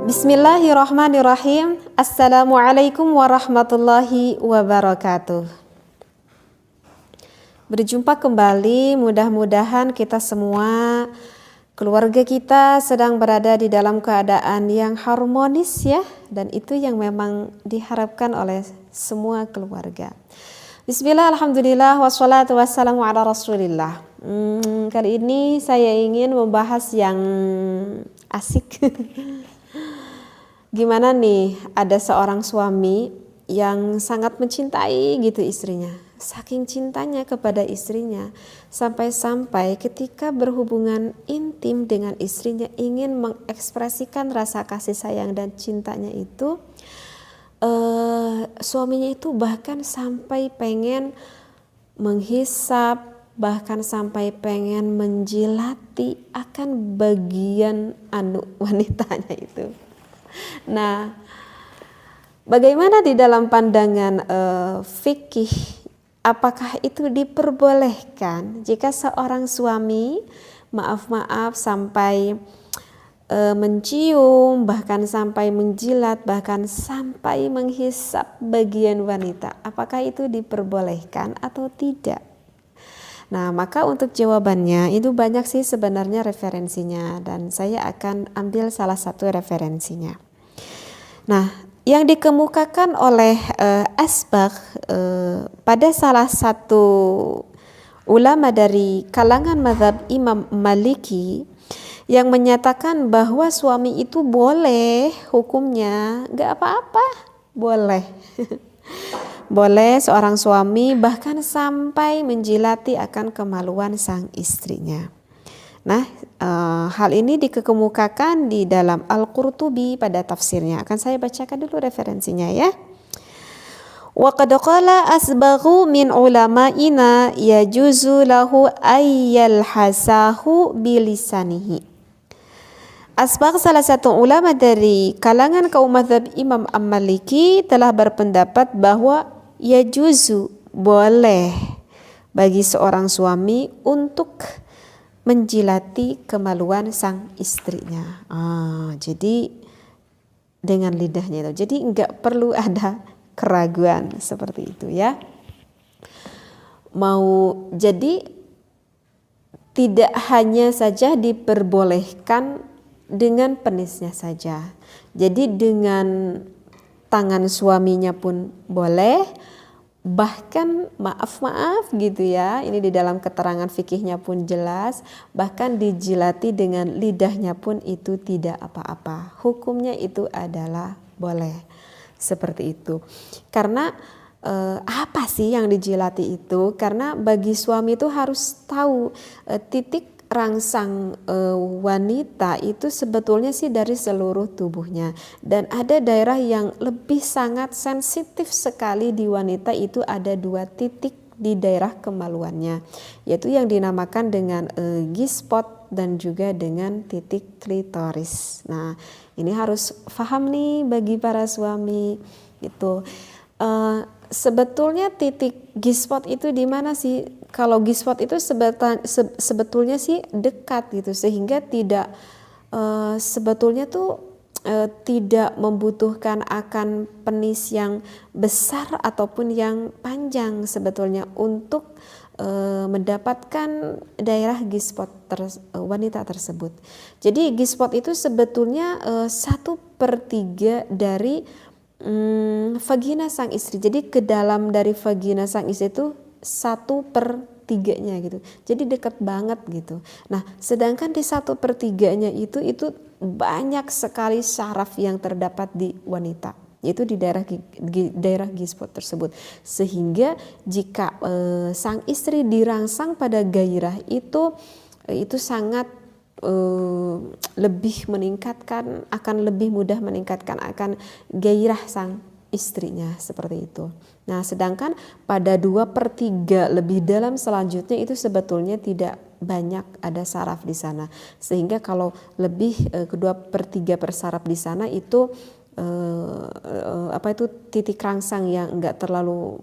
Bismillahirrahmanirrahim. Assalamualaikum warahmatullahi wabarakatuh. Berjumpa kembali, mudah-mudahan kita semua, keluarga kita sedang berada di dalam keadaan yang harmonis ya. Dan itu yang memang diharapkan oleh semua keluarga. Bismillah, alhamdulillah, wassalatu wassalamu ala rasulillah. Kali ini saya ingin membahas yang asik. Gimana nih, ada seorang suami yang sangat mencintai gitu istrinya. Saking cintanya kepada istrinya, sampai-sampai ketika berhubungan intim dengan istrinya ingin mengekspresikan rasa kasih sayang dan cintanya itu, suaminya itu bahkan sampai pengen menghisap, bahkan sampai pengen menjilati akan bagian wanitanya itu. Nah, bagaimana di dalam pandangan fikih, apakah itu diperbolehkan jika seorang suami maaf sampai mencium, bahkan sampai menjilat, bahkan sampai menghisap bagian wanita, apakah itu diperbolehkan atau tidak? Nah, maka untuk jawabannya itu banyak sih sebenarnya referensinya, dan saya akan ambil salah satu referensinya. Nah, yang dikemukakan oleh Asbagh pada salah satu ulama dari kalangan mazhab Imam Maliki yang menyatakan bahwa suami itu boleh hukumnya, gak apa-apa, boleh. Boleh seorang suami bahkan sampai menjilati akan kemaluan sang istrinya. Nah, hal ini dikemukakan di dalam Al-Qurtubi pada tafsirnya. Akan saya bacakan dulu referensinya ya. Wa qad qala asbaghu min ulama'ina yajuzu lahu ayyal hasahu bilisanihi. Asbagh, salah satu ulama dari kalangan kaum mazhab Imam Maliki, telah berpendapat bahwa yajuzu, boleh bagi seorang suami untuk menjilati kemaluan sang istrinya. Jadi dengan lidahnya itu. Jadi enggak perlu ada keraguan seperti itu ya. Jadi tidak hanya saja diperbolehkan dengan penisnya saja. Jadi dengan tangan suaminya pun boleh. Bahkan maaf gitu ya, ini di dalam keterangan fikihnya pun jelas, bahkan dijilati dengan lidahnya pun itu tidak apa-apa, hukumnya itu adalah boleh, seperti itu. Karena apa sih yang dijilati itu? Karena bagi suami itu harus tahu titik rangsang wanita itu sebetulnya sih dari seluruh tubuhnya, dan ada daerah yang lebih sangat sensitif sekali di wanita, itu ada 2 titik di daerah kemaluannya, yaitu yang dinamakan dengan G-spot dan juga dengan titik klitoris. Nah, ini harus paham nih bagi para suami itu. Sebetulnya titik G-spot itu di mana sih? Kalau G-spot itu sebetulnya sih dekat gitu, sehingga tidak sebetulnya tuh tidak membutuhkan akan penis yang besar ataupun yang panjang sebetulnya untuk mendapatkan daerah G-spot wanita tersebut. Jadi G-spot itu sebetulnya 1/3 dari vagina sang istri. Jadi ke dalam dari vagina sang istri itu 1/3-nya gitu. Jadi dekat banget gitu. Nah, sedangkan di 1/3-nya itu banyak sekali syaraf yang terdapat di wanita, yaitu di daerah G-spot tersebut. Sehingga jika sang istri dirangsang pada gairah itu sangat lebih meningkatkan, akan lebih mudah meningkatkan akan gairah sang istrinya, seperti itu. Nah, sedangkan pada 2/3 lebih dalam selanjutnya itu sebetulnya tidak banyak ada saraf di sana, sehingga kalau lebih ke 2/3 persaraf di sana itu titik rangsang yang enggak terlalu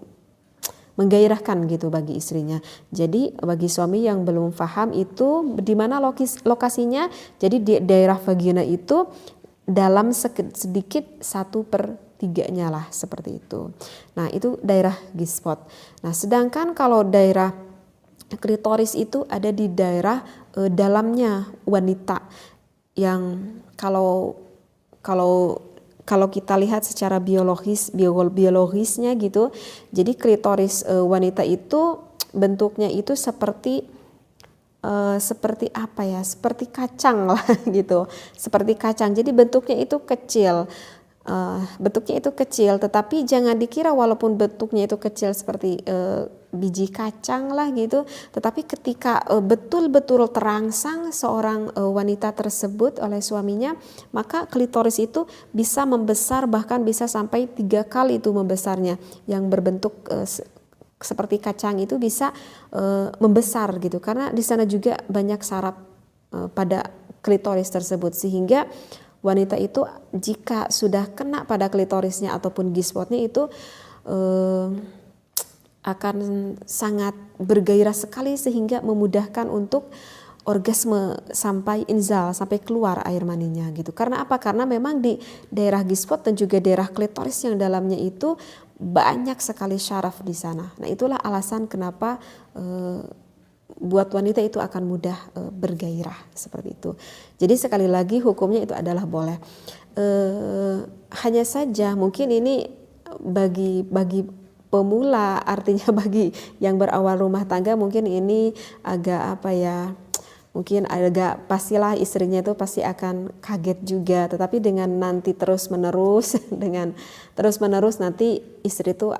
menggairahkan gitu bagi istrinya. Jadi bagi suami yang belum paham itu di mana lokasinya, jadi di daerah vagina itu dalam sedikit 1/3-nya lah seperti itu. Nah itu daerah G-spot. Nah sedangkan kalau daerah klitoris itu ada di daerah dalamnya wanita, yang kalau kita lihat secara biologisnya gitu, jadi klitoris wanita itu bentuknya itu seperti apa ya, seperti kacang lah gitu, seperti kacang. Jadi bentuknya itu kecil. Tetapi jangan dikira walaupun bentuknya itu kecil seperti biji kacang lah gitu, tetapi ketika betul-betul terangsang seorang wanita tersebut oleh suaminya, maka klitoris itu bisa membesar, bahkan bisa sampai 3 kali itu membesarnya, yang berbentuk seperti kacang itu bisa membesar gitu, karena di sana juga banyak saraf pada klitoris tersebut, sehingga wanita itu jika sudah kena pada klitorisnya ataupun G-spotnya itu akan sangat bergairah sekali, sehingga memudahkan untuk orgasme sampai inzal, sampai keluar air maninya gitu. Karena apa? Karena memang di daerah G-spot dan juga daerah klitoris yang dalamnya itu banyak sekali syaraf di sana. Nah itulah alasan kenapa buat wanita itu akan mudah bergairah seperti itu. Jadi sekali lagi hukumnya itu adalah boleh. Hanya saja mungkin ini bagi pemula, artinya bagi yang berawal rumah tangga mungkin ini agak apa ya, mungkin agak pastilah istrinya itu pasti akan kaget juga, tetapi dengan nanti terus menerus nanti istri itu